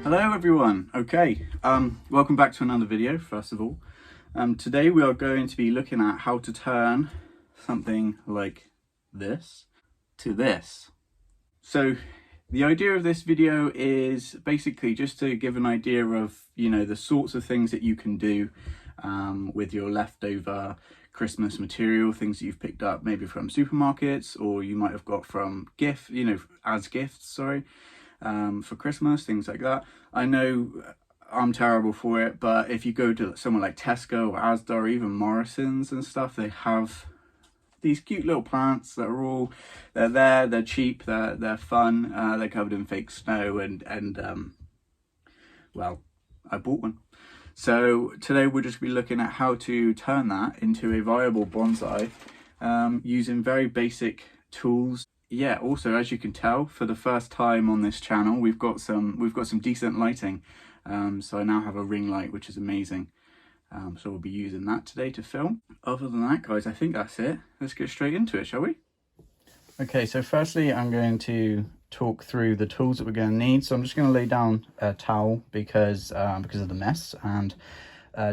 Hello everyone. Okay, welcome back to another video. First of all, today we are going to be looking at how to turn something like this to this. So the idea of this video is basically just to give an idea of, the sorts of things that you can do with your leftover Christmas material, things that you've picked up maybe from supermarkets, or you might have got from as gifts, sorry. For Christmas, things like that. I know I'm terrible for it, but if you go to somewhere like Tesco or Asda or even Morrison's and stuff, they have these cute little plants that are they're there, they're cheap, they're fun, they're covered in fake snow, and well, I bought one. So today we'll just be looking at how to turn that into a viable bonsai using very basic tools. Yeah, also, as you can tell, for the first time on this channel, we've got some decent lighting. So I now have a ring light, which is amazing. So we'll be using that today to film. Other than that, guys, I think that's it. Let's get straight into it, shall we? Okay, so firstly, I'm going to talk through the tools that we're going to need. So I'm just going to lay down a towel because of the mess, and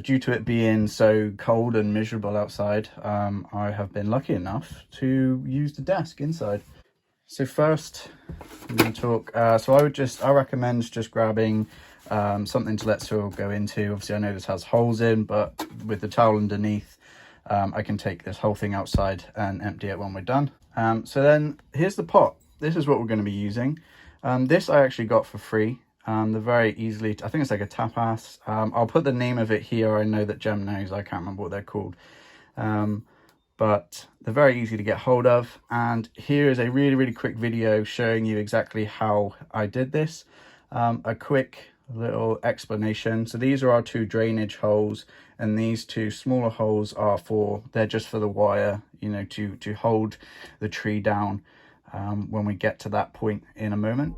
due to it being so cold and miserable outside, I have been lucky enough to use the desk inside. So first, I'm going to talk, I recommend just grabbing something to let soil go into. Obviously, I know this has holes in, but with the towel underneath, I can take this whole thing outside and empty it when we're done. So then, here's the pot. This is what we're going to be using. This I actually got for free. They're very easily, I think it's like a tapas. I'll put the name of it here. I know that Jem knows, I can't remember what they're called. But they're very easy to get hold of, and here is a really quick video showing you exactly how I did this. A quick little explanation. So these are our two drainage holes, and these two smaller holes they're just for the wire, to hold the tree down when we get to that point in a moment.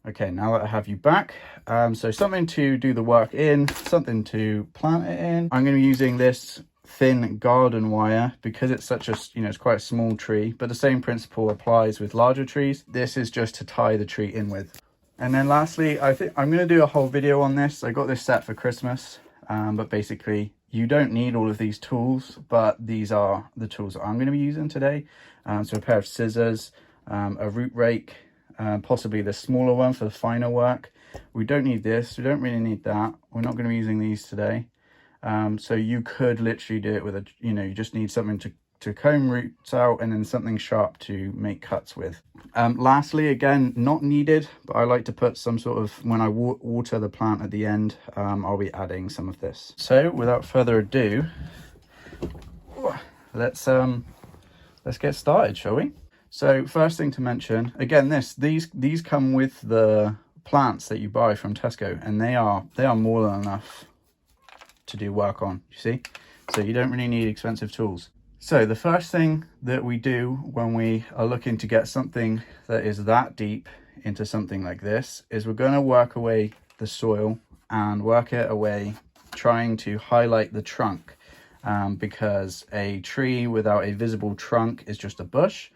Okay, now that I have you back, so something to do the work in, something to plant it in. I'm going to be using this thin garden wire because it's such a, it's quite a small tree, but the same principle applies with larger trees. This is just to tie the tree in with. And then lastly, I think I'm going to do a whole video on this. I got this set for Christmas, but basically you don't need all of these tools, but these are the tools that I'm going to be using today. So a pair of scissors, a root rake, possibly the smaller one for the finer work. We don't need this, we don't really need that. We're not going to be using these today. So you could literally do it with you just need something to comb roots out, and then something sharp to make cuts with. Lastly, again, not needed, but I like to put some sort of, when I water the plant at the end, I'll be adding some of this. So without further ado, let's get started, shall we? So first thing to mention, again, these come with the plants that you buy from Tesco, and they are more than enough to do work on, you see? So you don't really need expensive tools. So the first thing that we do when we are looking to get something that is that deep into something like this is we're going to work away the soil and work it away, trying to highlight the trunk, because a tree without a visible trunk is just a bush.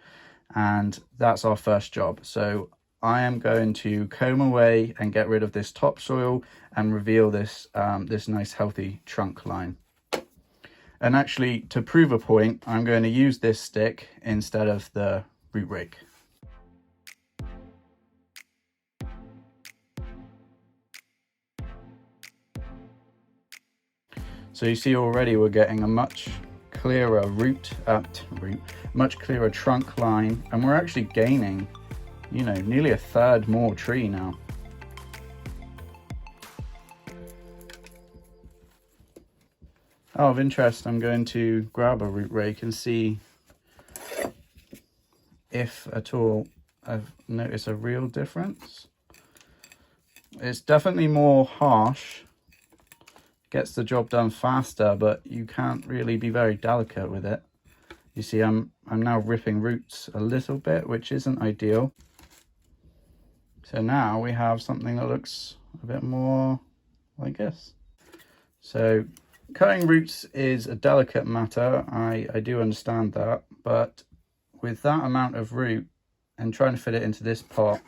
And that's our first job. So I am going to comb away and get rid of this topsoil and reveal this this nice healthy trunk line. And actually, to prove a point, I'm going to use this stick instead of the root rake. So you see already we're getting a much clearer much clearer trunk line, and we're actually gaining, nearly a third more tree now. Out of interest, I'm going to grab a root rake and see if at all, I've noticed a real difference. It's definitely more harsh, gets the job done faster, but you can't really be very delicate with it. You see, I'm now ripping roots a little bit, which isn't ideal. So now we have something that looks a bit more like this. So cutting roots is a delicate matter. I do understand that, but with that amount of root and trying to fit it into this pot,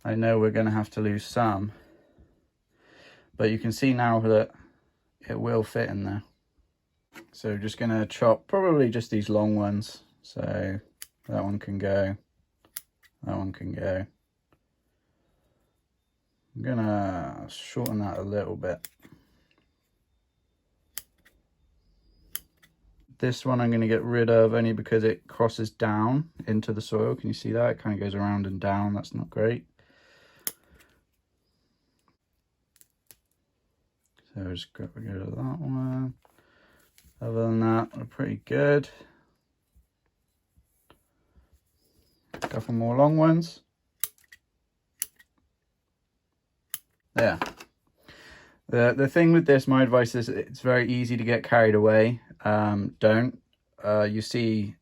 I know we're going to have to lose some. But you can see now that it will fit in there. So just going to chop probably just these long ones. So that one can go, that one can go. I'm going to shorten that a little bit. This one I'm going to get rid of only because it crosses down into the soil. Can you see that? It kind of goes around and down. That's not great. So just get rid of that one. Other than that, we're pretty good. A couple more long ones. There. The thing with this, my advice is it's very easy to get carried away. Don't. You see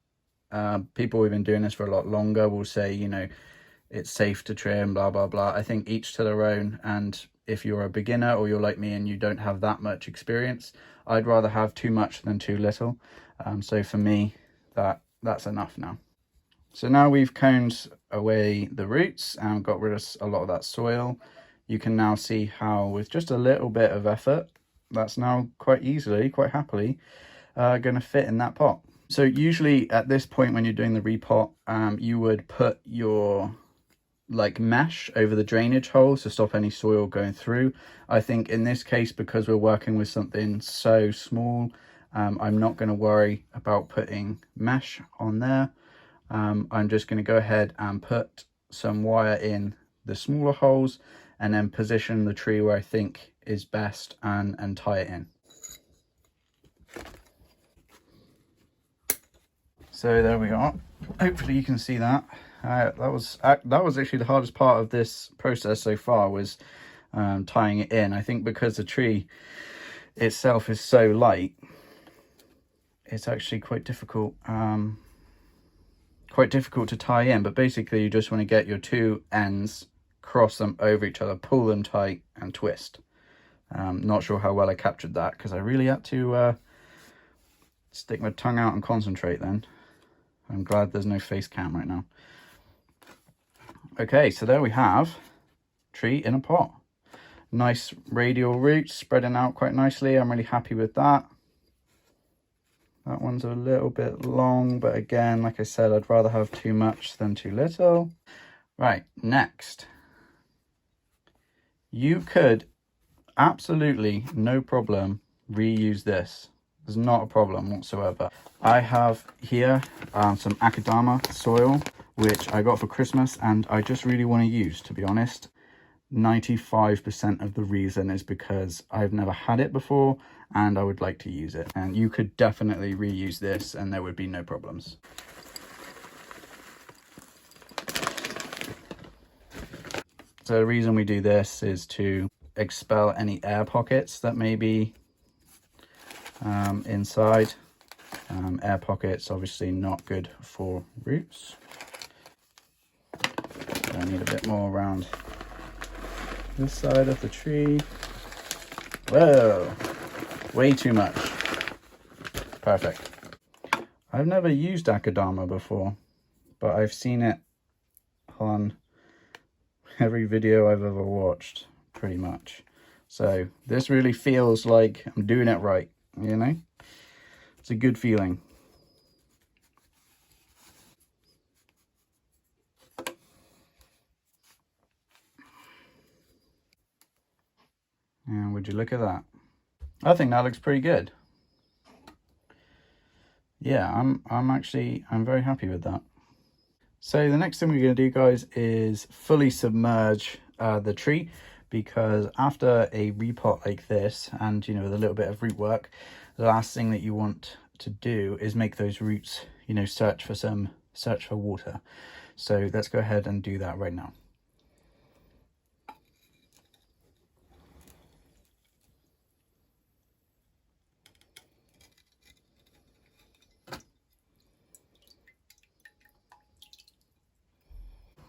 people who've been doing this for a lot longer will say, you know, it's safe to trim, blah, blah, blah. I think each to their own. And if you're a beginner or you're like me and you don't have that much experience, I'd rather have too much than too little. So for me, that's enough now. So now we've coned away the roots and got rid of a lot of that soil. You can now see how with just a little bit of effort, that's now quite easily, quite happily, going to fit in that pot. So usually at this point when you're doing the repot, you would put your like mesh over the drainage holes to stop any soil going through. I think in this case, because we're working with something so small, I'm not going to worry about putting mesh on there. I'm just going to go ahead and put some wire in the smaller holes and then position the tree where I think is best and tie it in. So there we are. Hopefully you can see that. That was actually the hardest part of this process so far, was tying it in. I think because the tree itself is so light, it's actually quite difficult to tie in. But basically you just want to get your two ends, cross them over each other, pull them tight and twist. Not sure how well I captured that because I really had to stick my tongue out and concentrate then. I'm glad there's no face cam right now. Okay, so there we have tree in a pot. Nice radial roots spreading out quite nicely. I'm really happy with that. That one's a little bit long, but again, like I said, I'd rather have too much than too little. Right, next. You could absolutely, no problem, reuse this. There's not a problem whatsoever. I have here some Akadama soil, which I got for Christmas, and I just really want to use, to be honest. 95% of the reason is because I've never had it before, and I would like to use it. And you could definitely reuse this, and there would be no problems. So the reason we do this is to expel any air pockets that may be inside. Air pockets obviously not good for roots. I need a bit more around this side of the tree. Whoa, way too much. Perfect. I've never used Akadama before, but I've seen it on every video I've ever watched, pretty much. So this really feels like I'm doing it right, you know? It's a good feeling. And would you look at that? I think that looks pretty good. Yeah, I'm very happy with that. So the next thing we're going to do, guys, is fully submerge the tree, because after a repot like this, and you know, with a little bit of root work, the last thing that you want to do is make those roots, you know, search for some search for water. So let's go ahead and do that right now.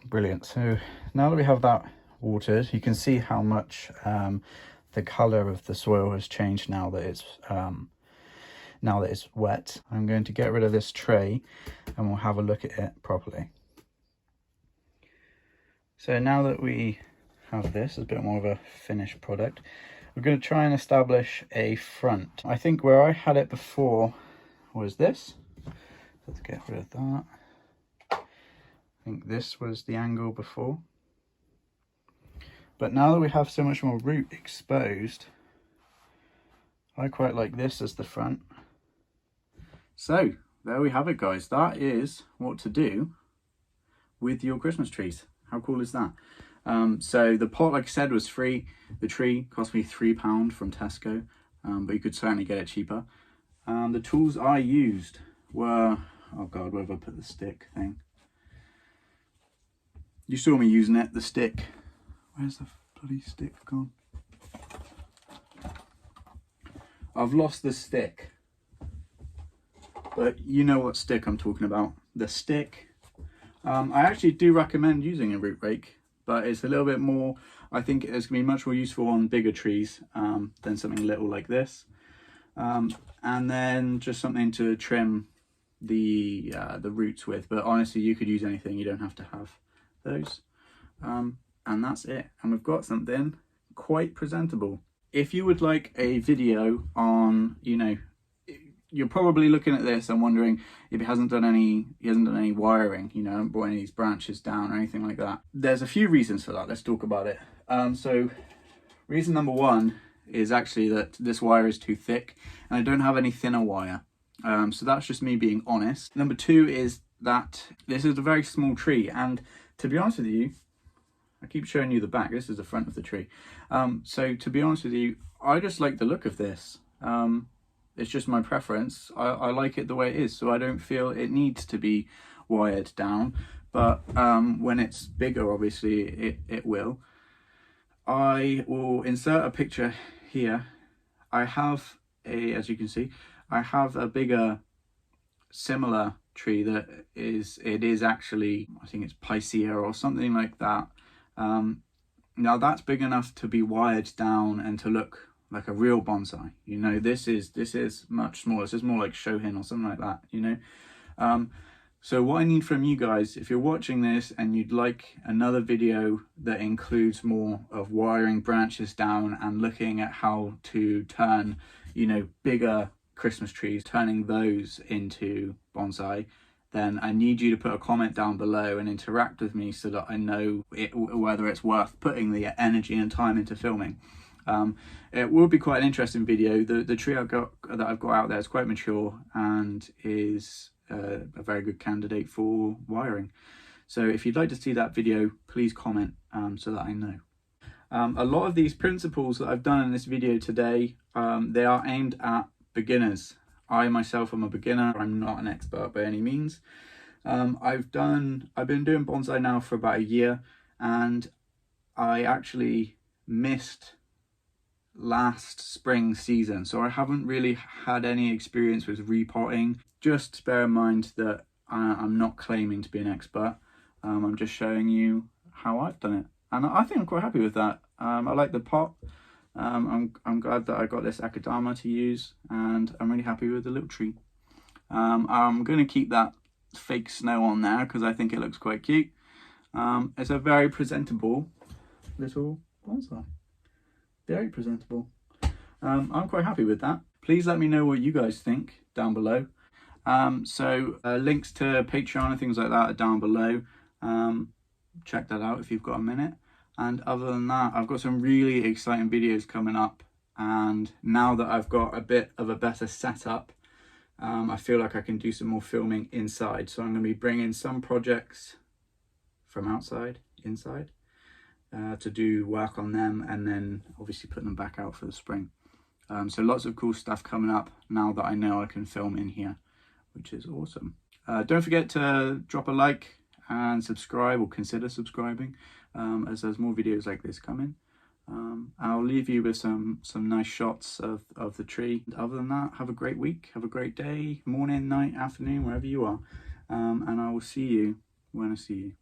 Brilliant. So now that we have that watered, you can see how much the color of the soil has changed now that it's wet. I'm going to get rid of this tray and we'll have a look at it properly. So now that we have this, a bit more of a finished product, we're going to try and establish a front. I think where I had it before was this. Let's get rid of that. I think this was the angle before. But now that we have so much more root exposed, I quite like this as the front. So there we have it, guys. That is what to do with your Christmas trees. How cool is that? So the pot, like I said, was free. The tree cost me £3 from Tesco, but you could certainly get it cheaper. The tools I used were, oh God, where have I put the stick thing? You saw me using it, the stick. Where's the bloody stick gone? I've lost the stick. But you know what stick I'm talking about. The stick. I actually do recommend using a root rake, but it's a little bit more, I think it's going to be much more useful on bigger trees than something little like this. And then just something to trim the roots with. But honestly, you could use anything. You don't have to have those. And that's it. And we've got something quite presentable. If you would like a video on, you know, you're probably looking at this and wondering if he hasn't done any wiring, you know, hasn't brought any of these branches down or anything like that. There's a few reasons for that. Let's talk about it. So reason number one is actually that this wire is too thick and I don't have any thinner wire. So that's just me being honest. Number two is that this is a very small tree, and to be honest with you, I keep showing you the back. This is the front of the tree. So to be honest with you, I just like the look of this. It's just my preference. I like it the way it is, so I don't feel it needs to be wired down. But when it's bigger, obviously it will. I will insert a picture here. I have as you can see, I have a bigger, similar tree that is actually, I think it's Picea or something like that. Now that's big enough to be wired down and to look like a real bonsai. You know, this is much smaller. This is more like Shohin or something like that, you know. So what I need from you guys, if you're watching this and you'd like another video that includes more of wiring branches down and looking at how to turn, you know, bigger Christmas trees, turning those into bonsai, then I need you to put a comment down below and interact with me so that I know whether it's worth putting the energy and time into filming. It will be quite an interesting video. The tree I've got out there is quite mature and is a very good candidate for wiring. So if you'd like to see that video, please comment so that I know. A lot of these principles that I've done in this video today, they are aimed at beginners. I myself am a beginner. I'm not an expert by any means. I've been doing bonsai now for about a year, and I actually missed last spring season, so I haven't really had any experience with repotting. Just bear in mind that I'm not claiming to be an expert. I'm just showing you how I've done it, and I think I'm quite happy with that. I like the pot. I'm glad that I got this Akadama to use, and I'm really happy with the little tree. I'm going to keep that fake snow on there because I think it looks quite cute. It's a very presentable little bonsai. Very presentable. I'm quite happy with that. Please let me know what you guys think down below. Links to Patreon and things like that are down below. Check that out if you've got a minute. And other than that, I've got some really exciting videos coming up. And now that I've got a bit of a better setup, I feel like I can do some more filming inside. So I'm going to be bringing some projects from outside, inside, to do work on them, and then obviously put them back out for the spring. So lots of cool stuff coming up now that I know I can film in here, which is awesome. Don't forget to drop a like and subscribe, or consider subscribing, as there's more videos like this coming. I'll leave you with some nice shots of the tree. Other than that, have a great week, have a great day, morning, night, afternoon, wherever you are, and I will see you when I see you.